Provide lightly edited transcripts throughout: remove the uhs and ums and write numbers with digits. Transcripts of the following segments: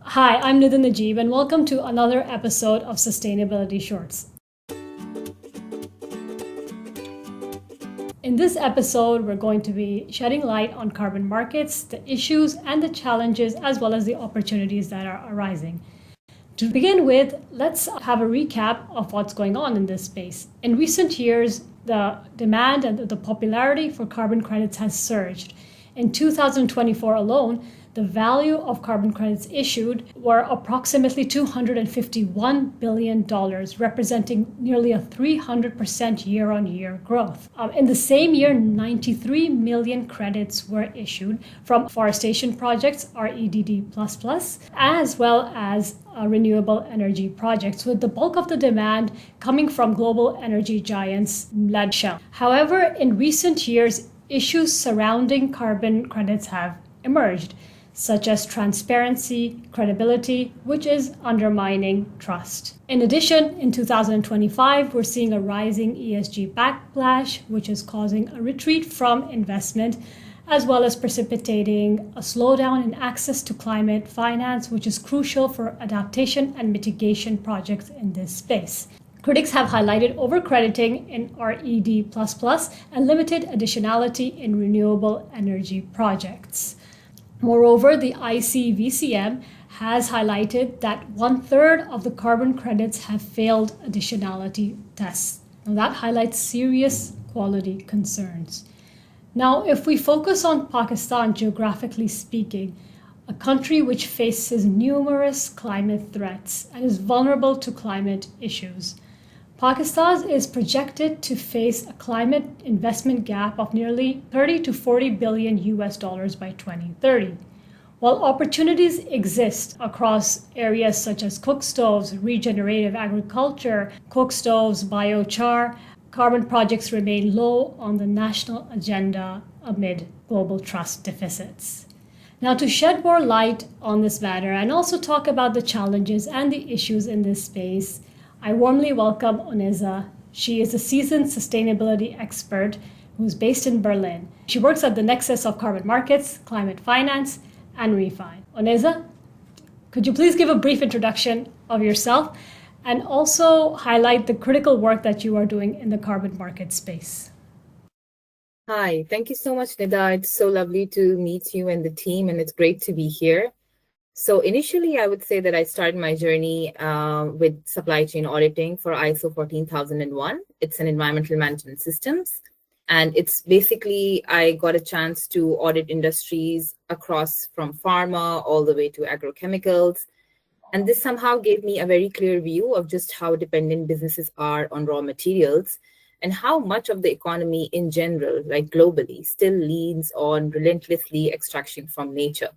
Hi, I'm Nidhi Najib, and welcome to another episode of Sustainability Shorts. In this episode, we're going to be shedding light on carbon markets, the issues and the challenges, as well as the opportunities that are arising. To begin with, let's have a recap of what's going on in this space. In recent years, the demand and the popularity for carbon credits has surged. In 2024 alone, the value of carbon credits issued were approximately $251 billion, representing nearly a 300% year-on-year growth. In the same year, 93 million credits were issued from forestation projects, REDD++, as well as renewable energy projects, with the bulk of the demand coming from global energy giants led Shell. However, in recent years, issues surrounding carbon credits have emerged, such as transparency, credibility, which is undermining trust. In addition, in 2025, we're seeing a rising ESG backlash, which is causing a retreat from investment, as well as precipitating a slowdown in access to climate finance, which is crucial for adaptation and mitigation projects in this space. Critics have highlighted overcrediting in RED++ and limited additionality in renewable energy projects. Moreover, the ICVCM has highlighted that 1/3 of the carbon credits have failed additionality tests. Now, that highlights serious quality concerns. Now, if we focus on Pakistan, geographically speaking, a country which faces numerous climate threats and is vulnerable to climate issues, Pakistan is projected to face a climate investment gap of nearly 30 to 40 billion US dollars by 2030. While opportunities exist across areas such as cook stoves, regenerative agriculture, cook stoves, biochar, carbon projects remain low on the national agenda amid global trust deficits. Now, to shed more light on this matter and also talk about the challenges and the issues in this space, I warmly welcome Oneza. She is a seasoned sustainability expert who's based in Berlin. She works at the nexus of carbon markets, climate finance, and refine. Oneza, could you please give a brief introduction of yourself and also highlight the critical work that you are doing in the carbon market space? Hi, thank you so much, Nida. It's so lovely to meet you and the team, and it's great to be here. So initially, I would say that I started my journey with supply chain auditing for ISO 14001. It's an environmental management systems. And it's basically, I got a chance to audit industries across from pharma all the way to agrochemicals. And this somehow gave me a very clear view of just how dependent businesses are on raw materials and how much of the economy in general, like globally, still leans on relentlessly extraction from nature.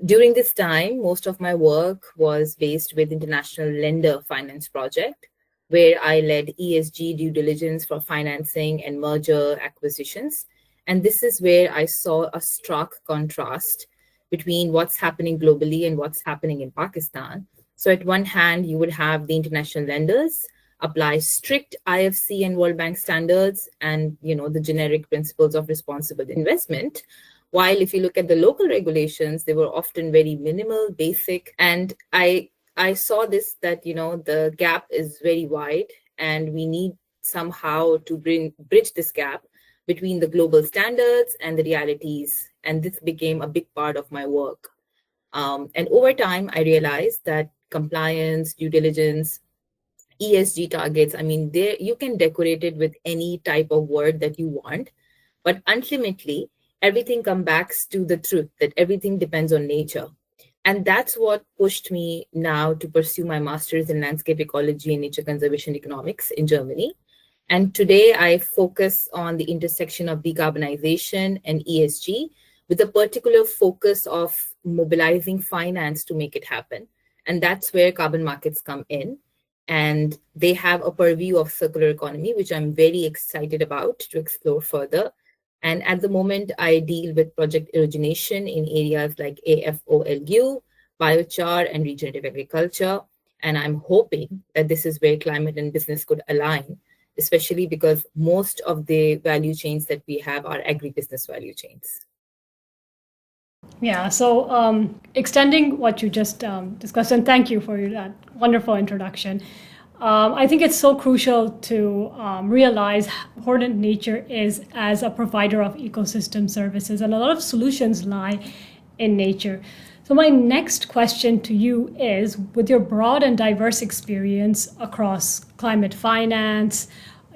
During this time, most of my work was based with International Lender Finance Project, where I led ESG due diligence for financing and merger acquisitions. And this is where I saw a stark contrast between what's happening globally and what's happening in Pakistan. So at one hand, you would have the international lenders apply strict IFC and World Bank standards and the generic principles of responsible investment. While if you look at the local regulations, they were often very minimal, basic. And I saw this that, the gap is very wide and we need somehow to bridge this gap between the global standards and the realities. And this became a big part of my work. And over time, I realized that compliance, due diligence, ESG targets, I mean, there you can decorate it with any type of word that you want, but ultimately, everything comes back to the truth that everything depends on nature. And that's what pushed me now to pursue my master's in landscape ecology and nature conservation economics in Germany. And today I focus on the intersection of decarbonization and ESG with a particular focus of mobilizing finance to make it happen. And that's where carbon markets come in. And they have a purview of circular economy, which I'm very excited about to explore further. And at the moment, I deal with project origination in areas like AFOLU, biochar, and regenerative agriculture. And I'm hoping that this is where climate and business could align, especially because most of the value chains that we have are agribusiness value chains. Yeah, so extending what you just discussed, and thank you for that wonderful introduction. I think it's so crucial to realize how important nature is as a provider of ecosystem services, and a lot of solutions lie in nature. So, my next question to you is, with your broad and diverse experience across climate finance,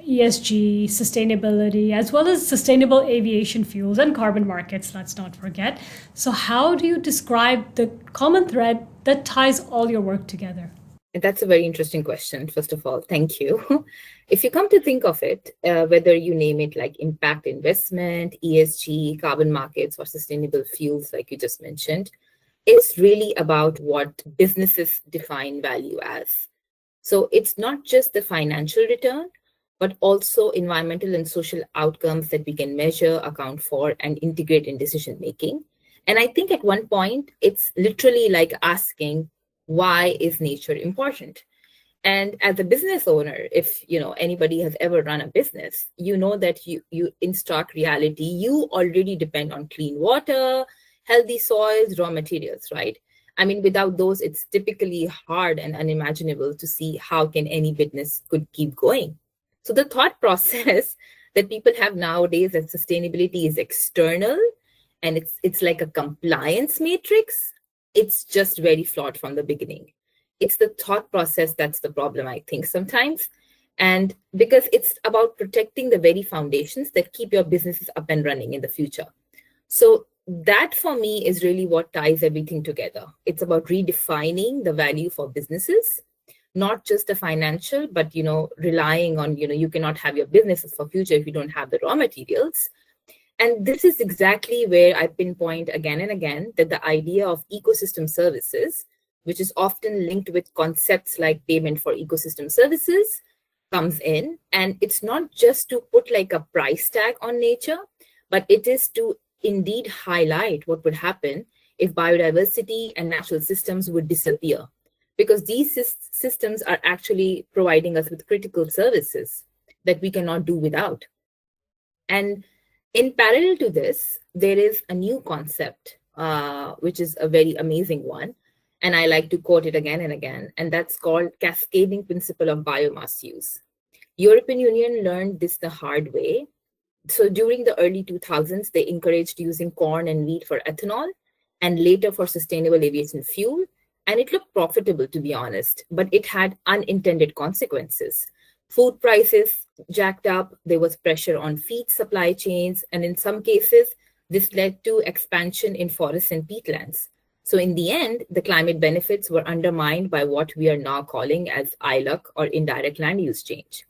ESG, sustainability, as well as sustainable aviation fuels and carbon markets, let's not forget. So, how do you describe the common thread that ties all your work together? That's a very interesting question, first of all. Thank you. If you come to think of it, whether you name it like impact investment, ESG, carbon markets, or sustainable fuels, like you just mentioned, it's really about what businesses define value as. So it's not just the financial return, but also environmental and social outcomes that we can measure, account for, and integrate in decision making. And I think at one point, it's literally like asking, why is nature important? And as a business owner, if anybody has ever run a business, you know that you in stark reality, you already depend on clean water, healthy soils, raw materials, right? I mean, without those, it's typically hard and unimaginable to see how can any business could keep going. So the thought process that people have nowadays that sustainability is external and it's like a compliance matrix, it's just very flawed from the beginning. It's the thought process that's the problem, I think, sometimes. And because it's about protecting the very foundations that keep your businesses up and running in the future. So that for me is really what ties everything together. It's about redefining the value for businesses, not just the financial, but relying on, you cannot have your businesses for future if you don't have the raw materials. And this is exactly where I pinpoint again and again that the idea of ecosystem services, which is often linked with concepts like payment for ecosystem services, comes in. And it's not just to put like a price tag on nature, but it is to indeed highlight what would happen if biodiversity and natural systems would disappear. Because these systems are actually providing us with critical services that we cannot do without. And in parallel to this, there is a new concept, which is a very amazing one. And I like to quote it again and again, and that's called cascading principle of biomass use. European Union learned this the hard way. So during the early 2000s, they encouraged using corn and wheat for ethanol and later for sustainable aviation fuel. And it looked profitable, to be honest, but it had unintended consequences. Food prices jacked up, there was pressure on feed supply chains, and in some cases, this led to expansion in forests and peatlands. So in the end, the climate benefits were undermined by what we are now calling as ILUC or indirect land use change.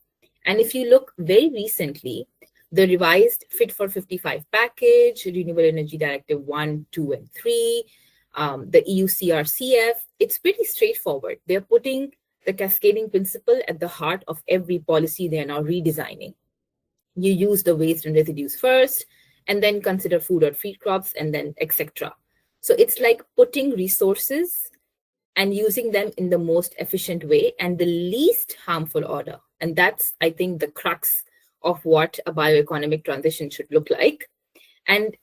And if you look very recently, the revised Fit for 55 package, Renewable Energy Directive 1, 2, and 3, the EU CRCF, it's pretty straightforward. They're putting the cascading principle at the heart of every policy they are now redesigning. You use the waste and residues first, and then consider food or feed crops, and then etc. So it's like putting resources and using them in the most efficient way and the least harmful order. And that's, I think, the crux of what a bioeconomic transition should look like. And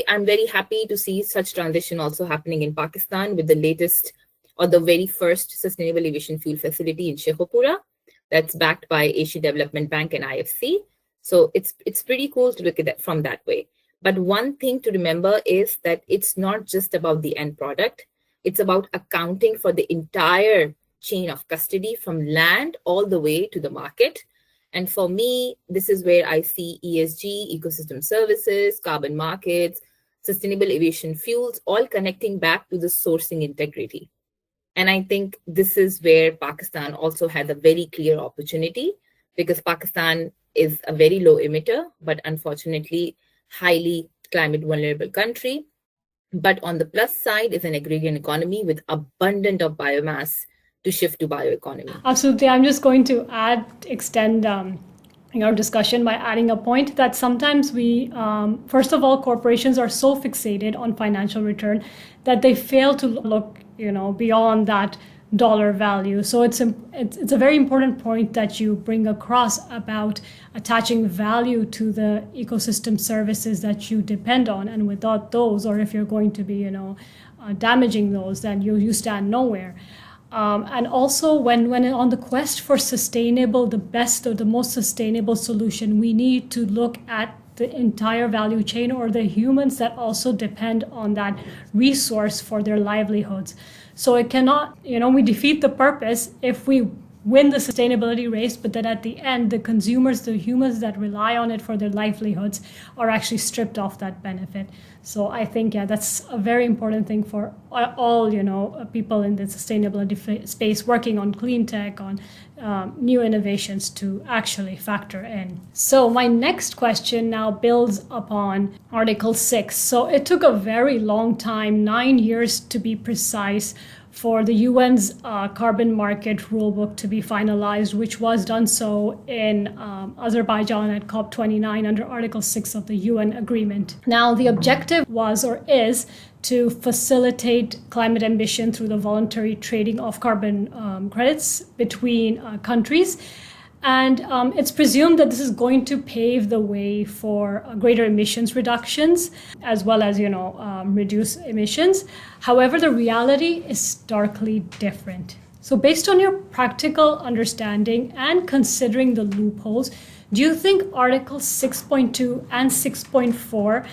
I'm very happy to see such transition also happening in Pakistan with the latest or the very first sustainable aviation fuel facility in Sheikhupura that's backed by Asian Development Bank and IFC. So it's pretty cool to look at that from that way. But one thing to remember is that it's not just about the end product. It's about accounting for the entire chain of custody from land all the way to the market. And for me, this is where I see ESG, ecosystem services, carbon markets, sustainable aviation fuels, all connecting back to the sourcing integrity. And I think this is where Pakistan also has a very clear opportunity because Pakistan is a very low emitter, but unfortunately, highly climate vulnerable country. But on the plus side is an agrarian economy with abundant of biomass to shift to bioeconomy. Absolutely. I'm just going to extend our discussion by adding a point that sometimes first of all, corporations are so fixated on financial return that they fail to look, beyond that dollar value. So it's a very important point that you bring across about attaching value to the ecosystem services that you depend on, and without those, or if you're going to be damaging those, then you stand nowhere. And also, when on the quest for sustainable, the best or the most sustainable solution, we need to look at the entire value chain, or the humans that also depend on that resource for their livelihoods. So it cannot, we defeat the purpose if we win the sustainability race, but then at the end, the consumers, the humans that rely on it for their livelihoods, are actually stripped off that benefit. So I think, yeah, that's a very important thing for all, people in the sustainability space working on clean tech, on new innovations to actually factor in. So my next question now builds upon Article 6. So it took a very long time, 9 years to be precise, for the UN's carbon market rulebook to be finalized, which was done so in Azerbaijan at COP29 under Article 6 of the UN agreement. Now, the objective was, or is, to facilitate climate ambition through the voluntary trading of carbon credits between countries. And it's presumed that this is going to pave the way for greater emissions reductions, as well as, reduce emissions. However, the reality is starkly different. So based on your practical understanding and considering the loopholes, do you think Article 6.2 and 6.4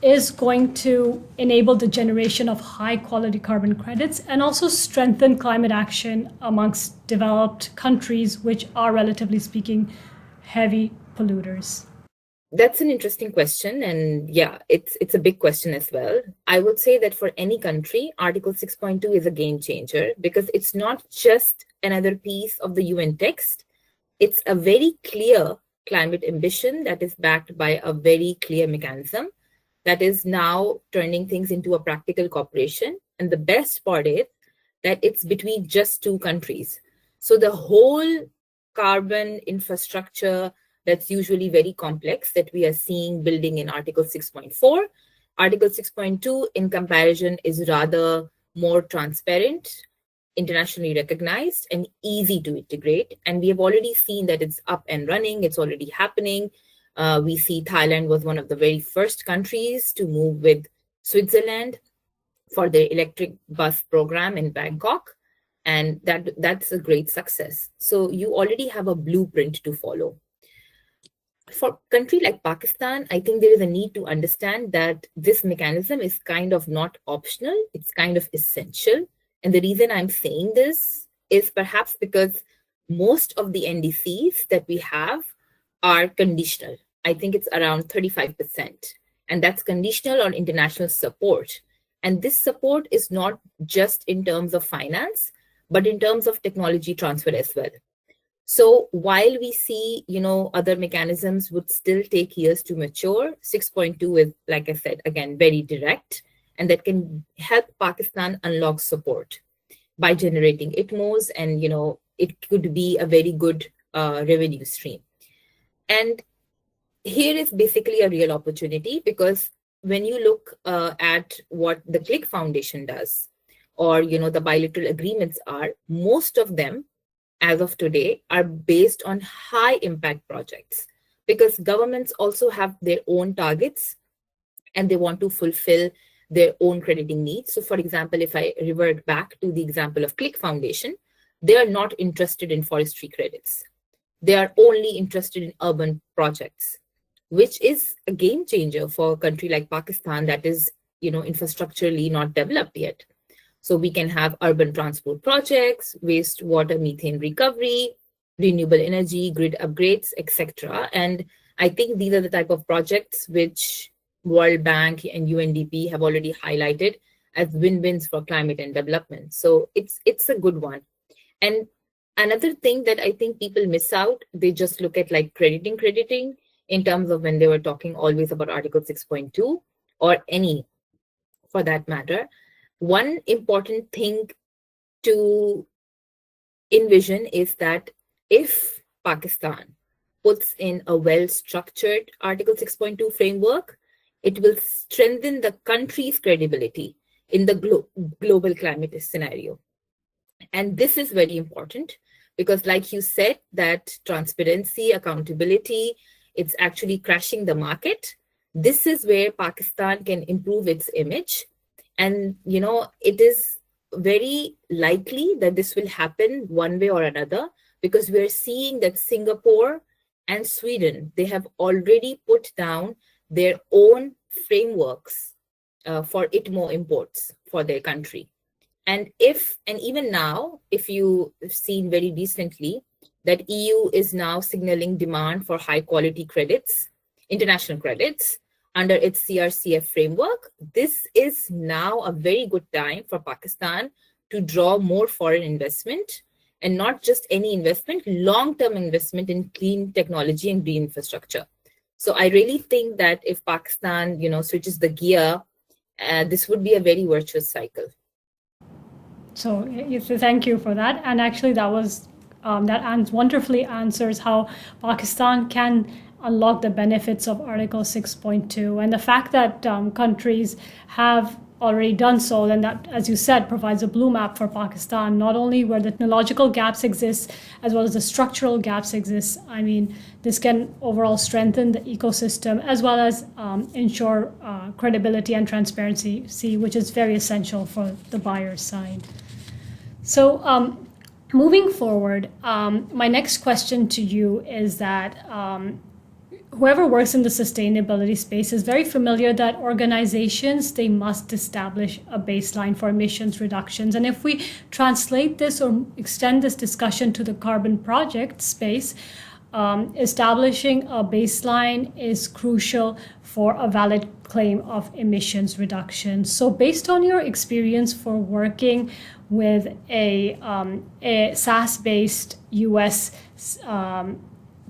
is going to enable the generation of high quality carbon credits and also strengthen climate action amongst developed countries, which are, relatively speaking, heavy polluters? That's an interesting question. And yeah, it's a big question as well. I would say that for any country, Article 6.2 is a game changer because it's not just another piece of the UN text. It's a very clear climate ambition that is backed by a very clear mechanism that is now turning things into a practical cooperation. And the best part is that it's between just two countries. So the whole carbon infrastructure that's usually very complex that we are seeing building in Article 6.4, Article 6.2 in comparison is rather more transparent, internationally recognized, and easy to integrate. And we have already seen that it's up and running, it's already happening. We see Thailand was one of the very first countries to move with Switzerland for their electric bus program in Bangkok. And that's a great success. So you already have a blueprint to follow. For a country like Pakistan, I think there is a need to understand that this mechanism is kind of not optional, it's kind of essential. And the reason I'm saying this is perhaps because most of the NDCs that we have are conditional. I think it's around 35%. And that's conditional on international support. And this support is not just in terms of finance, but in terms of technology transfer as well. So while we see, other mechanisms would still take years to mature, 6.2 is, like I said, again, very direct, and that can help Pakistan unlock support by generating ITMOs, and, it could be a very good revenue stream. And here is basically a real opportunity because when you look at what the Click Foundation does, or, the bilateral agreements are, most of them, as of today, are based on high impact projects because governments also have their own targets and they want to fulfill their own crediting needs. So for example, if I revert back to the example of Click Foundation, they are not interested in forestry credits. They are only interested in urban projects, which is a game changer for a country like Pakistan that is, infrastructurally not developed yet. So we can have urban transport projects, wastewater methane recovery, renewable energy, grid upgrades, etc. And I think these are the type of projects which World Bank and UNDP have already highlighted as win-wins for climate and development. So it's a good one. And another thing that I think people miss out, they just look at like crediting in terms of when they were talking always about Article 6.2 or any for that matter. One important thing to envision is that if Pakistan puts in a well-structured Article 6.2 framework, it will strengthen the country's credibility in the global climate scenario. And this is very important because, like you said, that transparency, accountability, it's actually crashing the market. This is where Pakistan can improve its image. And, it is very likely that this will happen one way or another because we're seeing that Singapore and Sweden, they have already put down their own frameworks for ITMO imports for their country. And even now, if you've seen very recently that EU is now signaling demand for high quality credits, international credits under its CRCF framework, this is now a very good time for Pakistan to draw more foreign investment, and not just any investment, long-term investment in clean technology and green infrastructure. So I really think that if Pakistan, switches the gear, this would be a very virtuous cycle. So thank you for that. And actually, that wonderfully answers how Pakistan can unlock the benefits of Article 6.2, and the fact that countries have already done so, then that, as you said, provides a blue map for Pakistan, not only where the technological gaps exist, as well as the structural gaps exist. I mean, this can overall strengthen the ecosystem, as well as ensure credibility and transparency, which is very essential for the buyer's side. So moving forward, my next question to you is that whoever works in the sustainability space is very familiar that organizations, they must establish a baseline for emissions reductions. And if we translate this or extend this discussion to the carbon project space, establishing a baseline is crucial for a valid claim of emissions reduction. So based on your experience for working with a SaaS-based US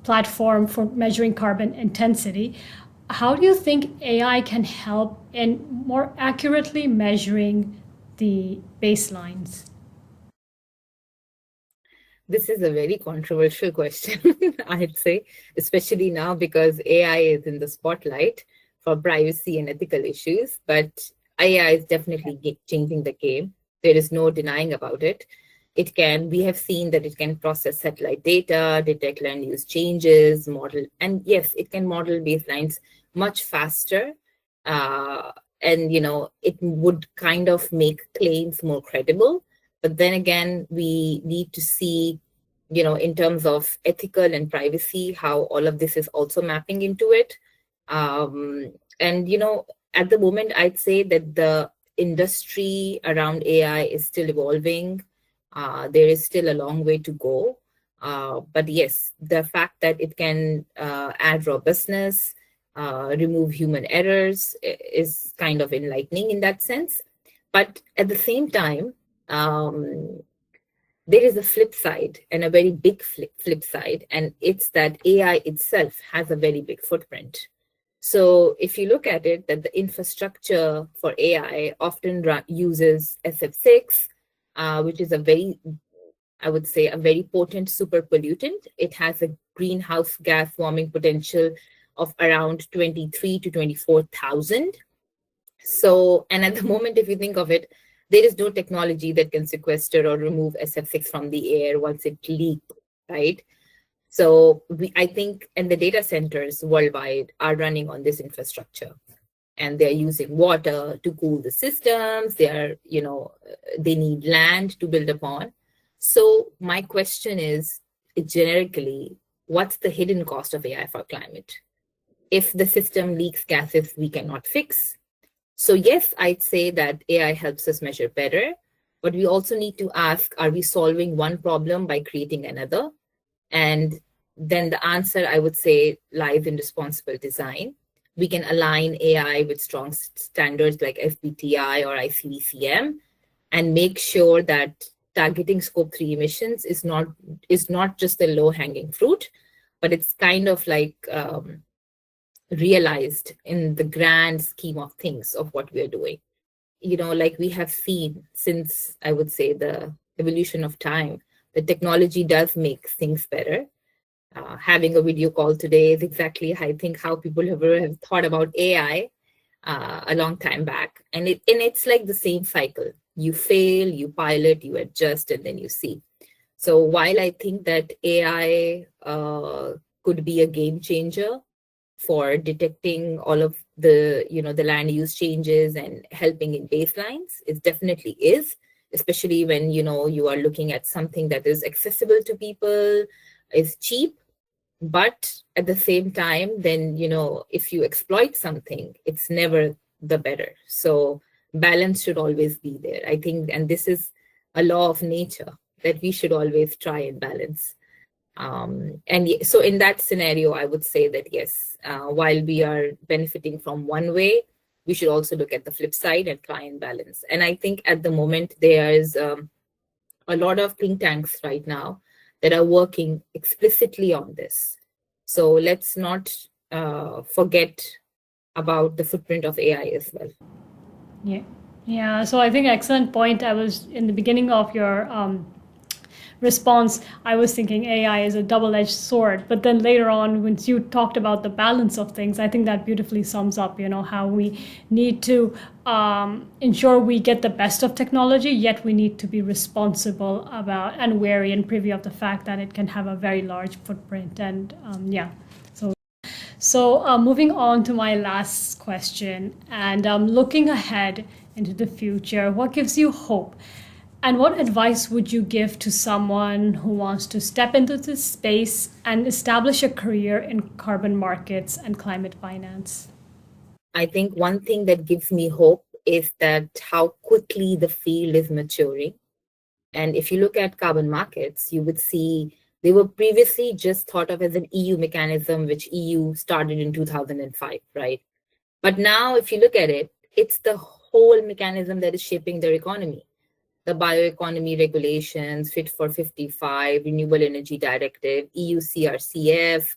platform for measuring carbon intensity, how do you think AI can help in more accurately measuring the baselines? This is a very controversial question, I'd say, especially now because AI is in the spotlight for privacy and ethical issues. But AI is definitely changing the game. There is no denying about it. We have seen that it can process satellite data, detect land use changes, model, and yes, it can model baselines much faster. And, it would kind of make claims more credible. But then again, we need to see, in terms of ethical and privacy, how all of this is also mapping into it. And, at the moment, I'd say that the industry around AI is still evolving. There is still a long way to go. But yes, the fact that it can add robustness, remove human errors is kind of enlightening in that sense. But at the same time, there is a flip side, and a very big flip side, and it's that AI itself has a very big footprint. So if you look at it, that the infrastructure for AI often uses SF6, which is I would say, a very potent super pollutant. It has a greenhouse gas warming potential of around 23 to 24,000. So, and at the moment, if you think of it, there is no technology that can sequester or remove SF6 from the air once it leaks, right? So I think, and the data centers worldwide are running on this infrastructure, and they're using water to cool the systems. They need land to build upon. So my question is, generically, what's the hidden cost of AI for climate? If the system leaks gases we cannot fix. So yes, I'd say that AI helps us measure better, but we also need to ask, are we solving one problem by creating another? And then the answer, I would say, lies in responsible design. We can align AI with strong standards like SBTi or ICDCM, and make sure that targeting scope 3 emissions is not just the low-hanging fruit, but it's kind of like realized in the grand scheme of things of what we are doing. Like we have seen since, I would say, the evolution of time, the technology does make things better. Having a video call today is exactly, I think, how people have thought about AI a long time back. And it's like the same cycle. You fail, you pilot, you adjust, and then you see. So while I think that AI could be a game changer for detecting all of the, the land use changes and helping in baselines, it definitely is, especially when, you are looking at something that is accessible to people, is cheap, but at the same time, then, if you exploit something, it's never the better. So balance should always be there, I think, and this is a law of nature that we should always try and balance. So in that scenario, I would say that yes, while we are benefiting from one way, we should also look at the flip side and try and balance. And I think at the moment there's a lot of think tanks right now that are working explicitly on this. So let's not forget about the footprint of AI as well. Yeah. Yeah. So I think excellent point. I was in the beginning of your response, I was thinking AI is a double-edged sword. But then later on, once you talked about the balance of things, I think that beautifully sums up, how we need to ensure we get the best of technology, yet we need to be responsible about and wary and privy of the fact that it can have a very large footprint. And yeah. So moving on to my last question, and looking ahead into the future, what gives you hope? And what advice would you give to someone who wants to step into this space and establish a career in carbon markets and climate finance? I think one thing that gives me hope is that how quickly the field is maturing. And if you look at carbon markets, you would see they were previously just thought of as an EU mechanism, which EU started in 2005, right? But now, if you look at it, it's the whole mechanism that is shaping their economy. The bioeconomy regulations, Fit for 55, Renewable Energy Directive, EU CRCF,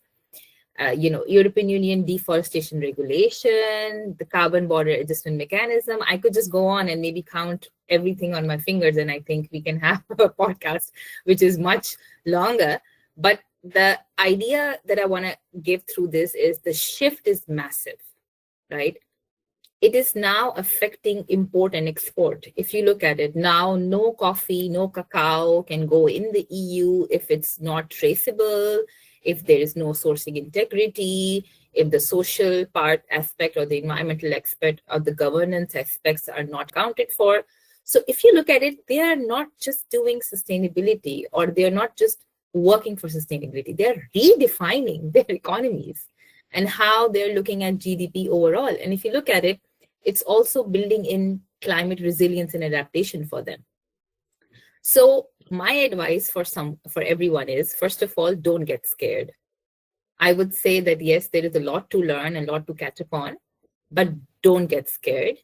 European Union deforestation regulation, the carbon border adjustment mechanism. I could just go on and maybe count everything on my fingers, and I think we can have a podcast which is much longer. But the idea that I want to give through this is the shift is massive, right? It is now affecting import and export. If you look at it now, no coffee, no cacao can go in the EU if it's not traceable, if there is no sourcing integrity, if the social part aspect or the environmental aspect or the governance aspects are not counted for. So if you look at it, they are not just doing sustainability, or they're not just working for sustainability. They're redefining their economies and how they're looking at GDP overall. And if you look at it, it's also building in climate resilience and adaptation for them. So my advice for everyone is, first of all, don't get scared. I would say that yes, there is a lot to learn and a lot to catch up on, but don't get scared.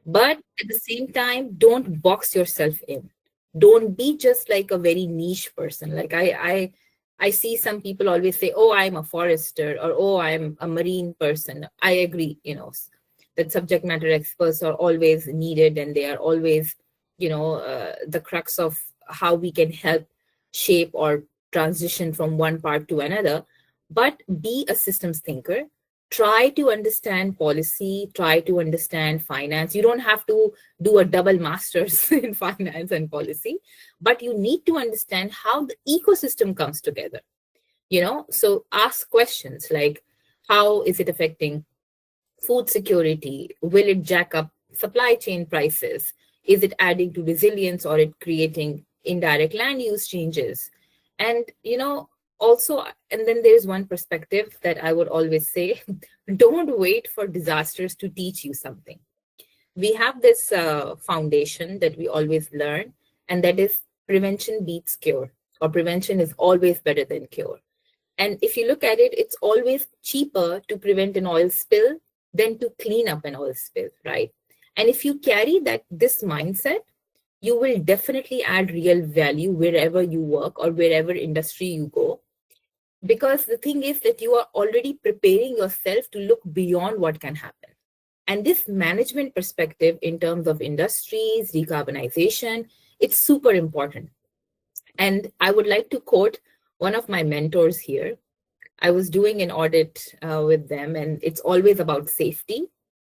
But at the same time, don't box yourself in. Don't be just like a very niche person. Like I see some people always say, oh, I'm a forester, or oh, I'm a marine person. I agree, that subject matter experts are always needed, and they are always, the crux of how we can help shape or transition from one part to another. But be a systems thinker. Try to understand policy, try to understand finance. You don't have to do a double master's in finance and policy, but you need to understand how the ecosystem comes together. So ask questions like, how is it affecting food security? Will it jack up supply chain prices? Is it adding to resilience, or it creating indirect land use changes? And also, and then there's one perspective that I would always say, don't wait for disasters to teach you something. We have this foundation that we always learn, and that is prevention beats cure, or prevention is always better than cure. And if you look at it, it's always cheaper to prevent an oil spill than to clean up an oil spill, right? And if you carry this mindset, you will definitely add real value wherever you work or wherever industry you go. Because the thing is that you are already preparing yourself to look beyond what can happen. And this management perspective in terms of industries, decarbonization, it's super important. And I would like to quote one of my mentors here. I was doing an audit with them, and it's always about safety.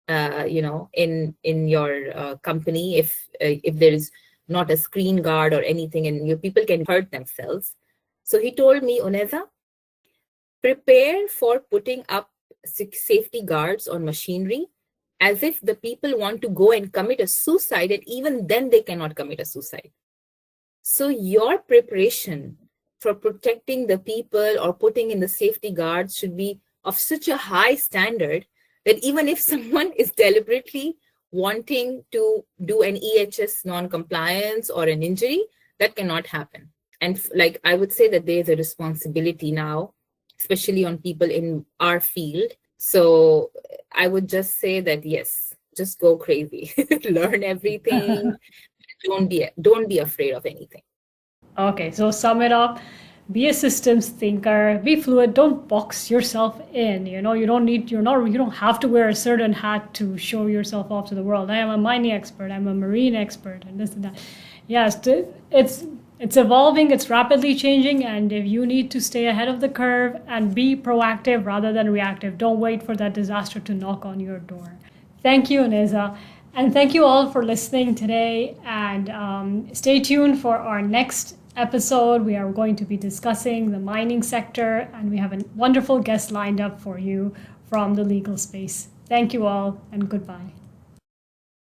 in your company, if there is not a screen guard or anything, and your people can hurt themselves. So he told me, Oneza, prepare for putting up safety guards on machinery as if the people want to go and commit a suicide, and even then they cannot commit a suicide. So your preparation for protecting the people or putting in the safety guards should be of such a high standard that even if someone is deliberately wanting to do an EHS non-compliance or an injury, that cannot happen. And like I would say that there's a responsibility now, especially on people in our field. So I would just say that, yes, just go crazy, learn everything. Don't be afraid of anything. Okay, so sum it up. Be a systems thinker, be fluid, don't box yourself in. You don't have to wear a certain hat to show yourself off to the world. I am a mining expert, I'm a marine expert, and this and that. Yes, it's evolving, it's rapidly changing, and if you need to stay ahead of the curve and be proactive rather than reactive, don't wait for that disaster to knock on your door. Thank you, Oneza. And thank you all for listening today. And stay tuned for our next episode. We are going to be discussing the mining sector, and we have a wonderful guest lined up for you from the legal space. Thank you all, and goodbye.